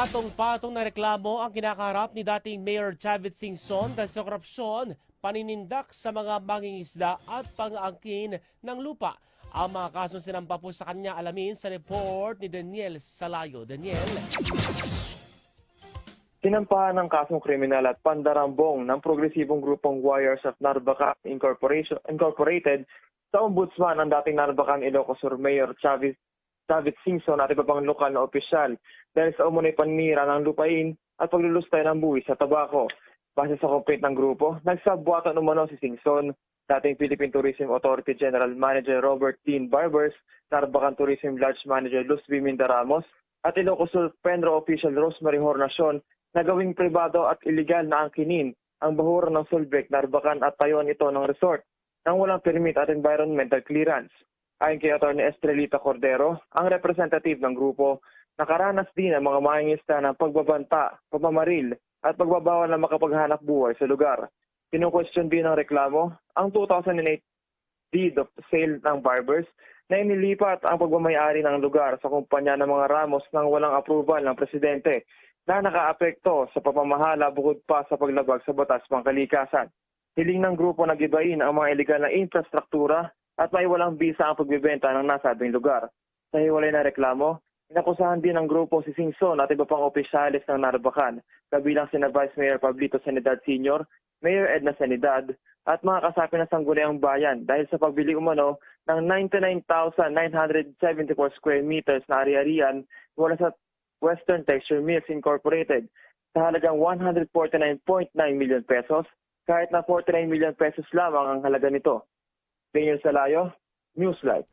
Patong-patong na reklamo ang kinakaharap ni dating Mayor Chavit Singson dahil sa korupsyon, paninindak sa mga mangingisda at pang-angkin ng lupa. Ang mga kasong sinampa po sa kanya alamin sa report ni Daniel Salayo. Daniel. Sinampahan ng kasong kriminal at pandarambong ng progresibong grupong Warriors of Narvacan Incorporated sa ombudsman ang dating Narvacan Ilocos Sur Mayor Chavit Singson at iba pang lokal na opisyal dahil sa umunoy panira ng lupain at paglulustay ng buwis sa tabako. Base sa complaint ng grupo, nagsabwatan umano si Singson, dating Philippine Tourism Authority General Manager Robert Dean Barbers, Narvacan Tourism Lodge Manager Luz B. Mindaramos, at Ilocos Sur Penro Official Rosemary Hornacion na gawing pribado at iligal na angkinin ang bahuran ng Solbec, Narvacan at tayuan ito ng resort nang walang permit at environmental clearance. Ayon kay Atty. Estrelita Cordero, ang representative ng grupo, nakaranas din ang mga mangingisda ng pagbabanta, pamamaril at pagbabawal na makapaghanap buhay sa lugar. Kinukwestiyon din ng reklamo ang 2008 deed of sale ng Barbers na inilipat ang pagmamayari ng lugar sa kumpanya ng mga Ramos nang walang approval ng presidente na nakaapekto sa pamamahala bukod pa sa paglabag sa batas pangkalikasan. Hiling ng grupo na gibain ang mga iligal na infrastruktura at may walang bisa ang pagbibenta ng nasabing lugar. Sa hiwalay na reklamo, inakusahan din ng grupo si Singson at iba pang opisyalis ng Narvacan, kabilang sina Vice Mayor Pablito Sanidad Sr., Mayor Edna Sanidad, at mga kasapi ng Sangguniang Bayan dahil sa pagbili umano ng 99,974 square meters na ari-arian mula sa Western Texture Mills Incorporated sa halagang 149.9 million pesos, kahit na 49 million pesos lamang ang halaga nito. Daniel Salayo, Newslight.